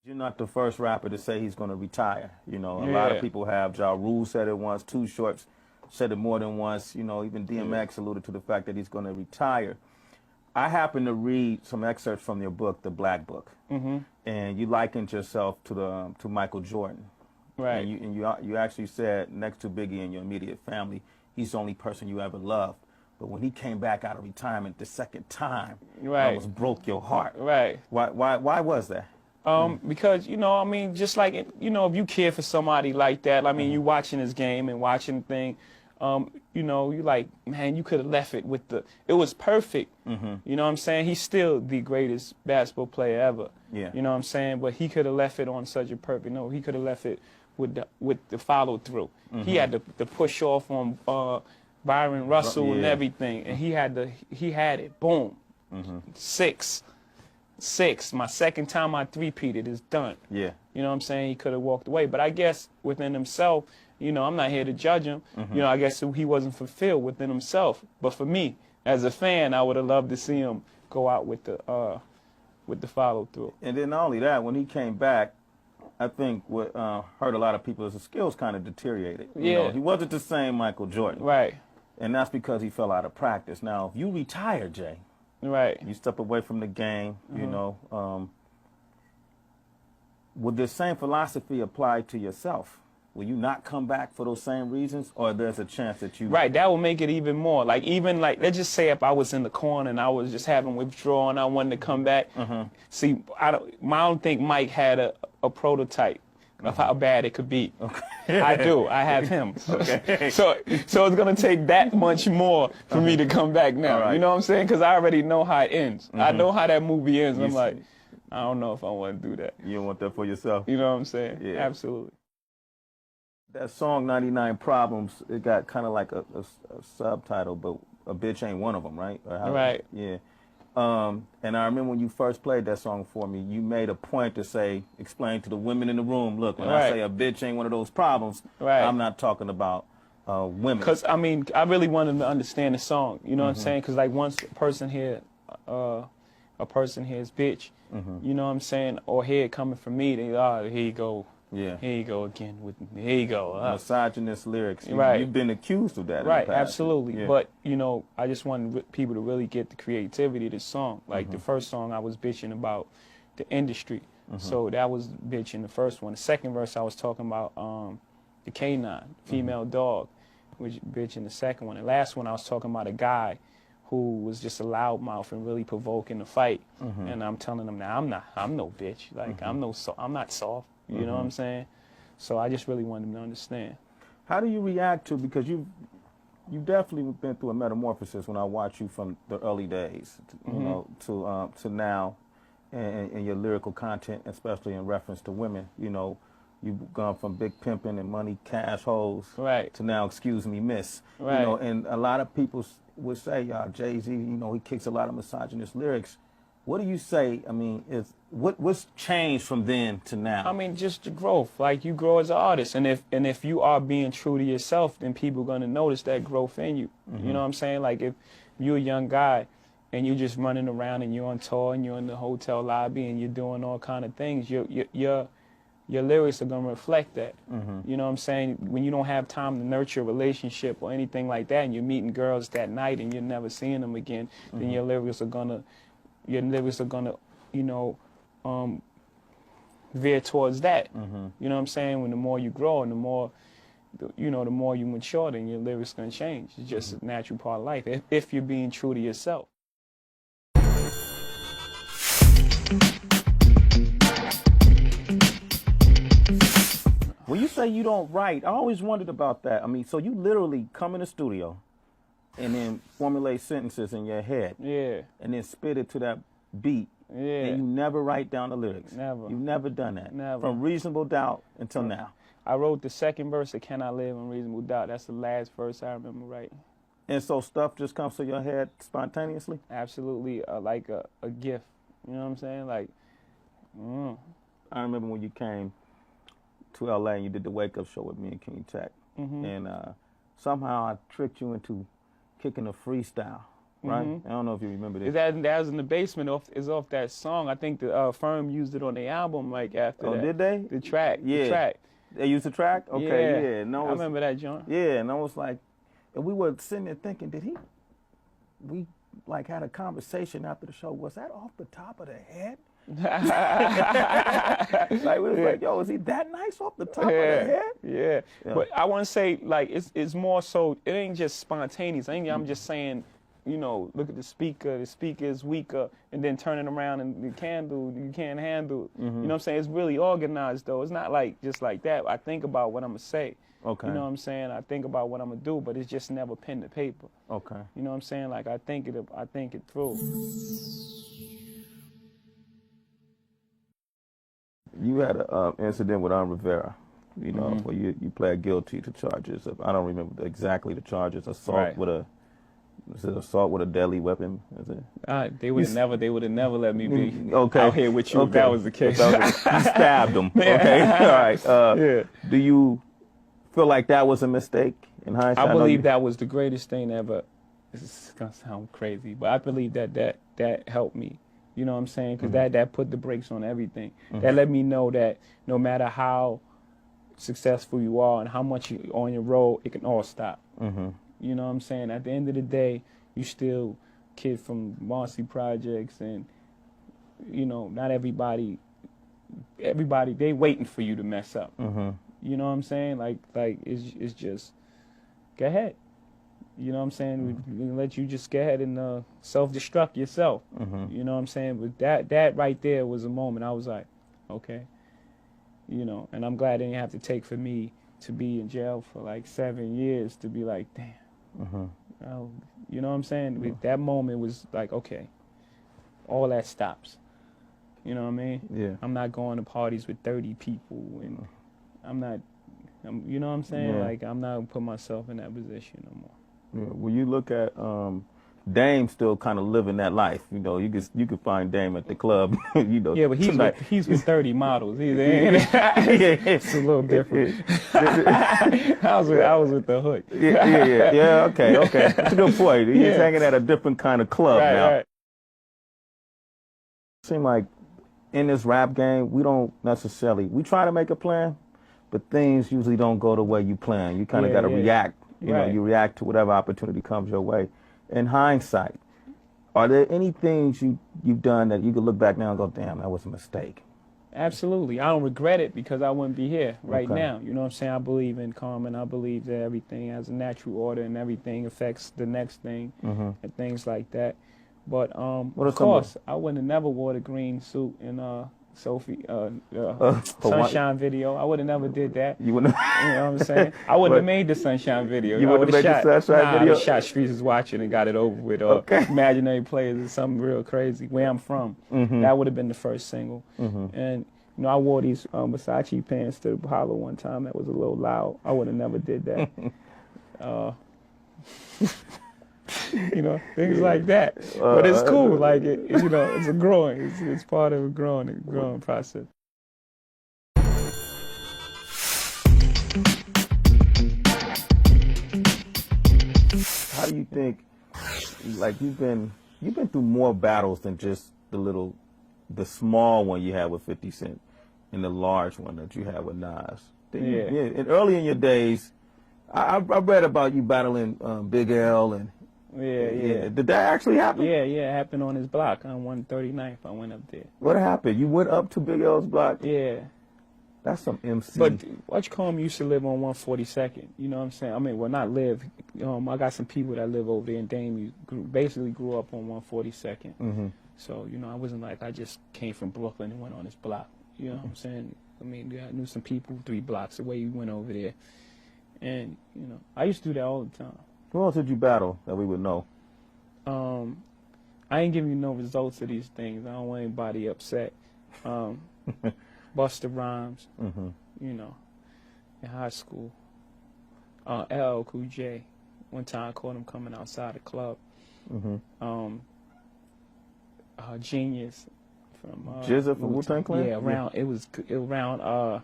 You're not the first rapper to say he's going to retire. You know, a lot of Yeah. people have. Ja Rule said it once. Too Short said it more than once. You know, even DMX alluded to the fact that he's going to retire. I happened to read some excerpts from your book, The Black Book, and you likened yourself to Michael Jordan. Right. And you actually said next to Biggie in your immediate family, he's the only person you ever loved. But when he came back out of retirement the second time, Right. it almost broke your heart. Right. Why was that? Because, you know, I mean, just like, you know, if you care for somebody like that, I mean, you watching his game and watching the thing, you know, you like, man, you could have left it with it was perfect. You know what I'm saying? He's still the greatest basketball player ever. Yeah. You know what I'm saying? But he could have left it on such a perfect note. He could have left it with the follow through. He had to push off on Byron Russell and everything, and he had it. Boom. Six. My second time I three-peated is done. Yeah. You know what I'm saying? He could have walked away. But I guess within himself, you know, I'm not here to judge him. You know, I guess he wasn't fulfilled within himself. But for me, as a fan, I would have loved to see him go out with the follow-through. And then not only that, when he came back, I think what hurt a lot of people is his skills kind of deteriorated. You know, he wasn't the same Michael Jordan. Right. And that's because he fell out of practice. Now, if you retire, Jay, Right. you step away from the game, you know, would the same philosophy apply to yourself? Will you not come back for those same reasons, or there's a chance that you... Right, that will make it even more. Like, even like, let's just say if I was in the corner and I was just having withdrawal and I wanted to come back. See, I don't think Mike had a prototype of how bad it could be. Okay. I do. I have him. Okay. So it's going to take that much more for me to come back now. Right. You know what I'm saying? Because I already know how it ends. I know how that movie ends. I'm like, I don't know if I want to do that. You don't want that for yourself? You know what I'm saying? Yeah. Absolutely. That song, 99 Problems, it got kind of like a subtitle, but A Bitch Ain't One of Them, right? Or how, Right. Yeah. And I remember when you first played that song for me, you made a point to say, explain to the women in the room, look, when I say a bitch ain't one of those problems, I'm not talking about women. Because, I mean, I really wanted them to understand the song. You know what I'm saying? Because, like, once a person hears bitch, you know what I'm saying, or hear it coming from me, they, here you go. Yeah. Here you go again. Here you go. Misogynist lyrics. Right. You've been accused of that. Right, in the past. absolutely. Yeah. But, you know, I just wanted people to really get the creativity of this song. Like, the first song I was bitching about the industry. So that was bitching the first one. The second verse I was talking about the canine, female dog, which bitching the second one. The last one I was talking about a guy who was just a loudmouth and really provoking the fight. And I'm telling him now, I'm no bitch. Like, I'm not soft. You know what I'm saying? So I just really wanted them to understand. How do you react to, because you've definitely been through a metamorphosis when I watch you from the early days, you know, to now, and your lyrical content, especially in reference to women. You know, you've gone from big pimping and money cash hoes to now, excuse me, miss. Right. You know, and a lot of people would say, Jay-Z, you know, he kicks a lot of misogynist lyrics. What do you say? I mean, what's changed from then to now? I mean, just the growth. Like, you grow as an artist, and if you are being true to yourself, then people are gonna notice that growth in you. You know what I'm saying? Like, if you're a young guy and you're just running around and you're on tour and you're in the hotel lobby and you're doing all kind of things, your lyrics are gonna reflect that. You know what I'm saying? When you don't have time to nurture a relationship or anything like that, and you're meeting girls that night and you're never seeing them again, then your lyrics are gonna, you know, veer towards that. You know what I'm saying? When the more you grow and the more, you know, the more you mature, then your lyrics gonna change. It's just a natural part of life if you're being true to yourself. When you say you don't write, I always wondered about that. I mean, so you literally come in the studio and then formulate sentences in your head. Yeah. And then spit it to that beat. Yeah. And you never write down the lyrics. Never. You've never done that. Never. From Reasonable Doubt until now. I wrote the second verse of Can I Live on Reasonable Doubt. That's the last verse I remember writing. And so stuff just comes to your head spontaneously? Absolutely, like a gift. You know what I'm saying? Like, I remember when you came to LA and you did the Wake Up Show with me and King Tech. And somehow I tricked you into kicking a freestyle right? I don't know if you remember this. Is that was in the basement? Off that song? I think the Firm used it on the album. Like after Oh, that. did they? The track. Yeah. The track. They used the track? Okay, yeah. And I remember that, John. Yeah, and I was like, and we were sitting there thinking, we like had a conversation after the show. Was that off the top of the head? Like we was like, yo, is he that nice off the top of the head? Yeah. But I want to say, like, it's more so, it ain't just spontaneous. I'm just saying, you know, look at the speaker is weaker, and then turning around and you can't handle. You know what I'm saying? It's really organized, though. It's not like just like that. I think about what I'm going to say. Okay. You know what I'm saying? I think about what I'm going to do, but it's just never pen to paper. Okay. You know what I'm saying? Like, I think it through. You had an incident with Rivera, you know, where you pled guilty to charges of, I don't remember exactly the charges, assault with a deadly weapon? Is it? They would have never let me be okay. out here with you if that was the case. You stabbed him. Okay. All right. Do you feel like that was a mistake in hindsight? I believe that was the greatest thing ever. This is gonna sound crazy, but I believe that helped me. You know what I'm saying? Because that put the brakes on everything. That let me know that no matter how successful you are and how much you're on your road, it can all stop. You know what I'm saying? At the end of the day, you still kid from Marcy Projects, and you know, not everybody they waiting for you to mess up. You know what I'm saying? Like it's just go ahead. You know what I'm saying? We let you just go ahead and self-destruct yourself. You know what I'm saying? But that right there was a moment I was like, okay. You know, and I'm glad they didn't have to take for me to be in jail for like 7 years to be like, damn. You know what I'm saying? With that moment was like, okay, all that stops. You know what I mean? Yeah. I'm not going to parties with 30 people, and you know what I'm saying? Yeah. Like, I'm not going to put myself in that position no more. Yeah. When you look at Dame still kind of living that life, you know, you could find Dame at the club, you know. Yeah, but he's with 30 models. It's a little different. I was with the hood. Yeah. Okay. That's a good point. He's hanging at a different kind of club now. Right. Seem like in this rap game, we don't necessarily, we try to make a plan, but things usually don't go the way you plan. You kind of got to react. You know, you react to whatever opportunity comes your way. In hindsight, are there any things you've done that you could look back now and go, damn, that was a mistake? Absolutely. I don't regret it because I wouldn't be here right now. You know what I'm saying? I believe in karma, and I believe that everything has a natural order and everything affects the next thing and things like that. But of course, I wouldn't have never wore the green suit in Sophie Sunshine video. I would have never did that. You wouldn't. You know what I'm saying? I wouldn't have made the Sunshine video. You wouldn't have made the Sunshine video. I would have shot Streets is Watching and got it over with. Imaginary Players or something real crazy. Where I'm from, that would have been the first single. And you know, I wore these Versace pants to the Apollo one time. That was a little loud. I would have never did that. You know, things like that. But it's cool. Like you know, it's a growing. It's part of a growing process. How do you think? Like you've been through more battles than just the small one you had with 50 Cent, and the large one that you had with Nas. And early in your days, I read about you battling Big L and. Yeah. Did that actually happen? Yeah, it happened on his block on 139th. I went up there. What happened? You went up to Big L's block? Yeah. That's some MC. But Watchcomb used to live on 142nd. You know what I'm saying? I mean, well, not live. I got some people that live over there, and Dame basically grew up on 142nd. So, you know, I wasn't like I just came from Brooklyn and went on his block. You know what I'm saying? I mean, I knew some people 3 blocks away. We went over there. And, you know, I used to do that all the time. Who else did you battle that we would know? I ain't giving you no results of these things. I don't want anybody upset. Busta Rhymes, you know, in high school. LL Cool J. One time I caught him coming outside the club. Genius from Jizza from Wu-Tang Clan? Yeah, it was around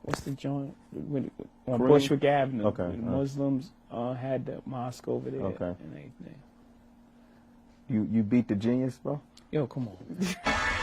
what's the joint on Bushwick Avenue? Okay. The Muslims had the mosque over there and everything. You beat the Genius, bro? Yo, come on.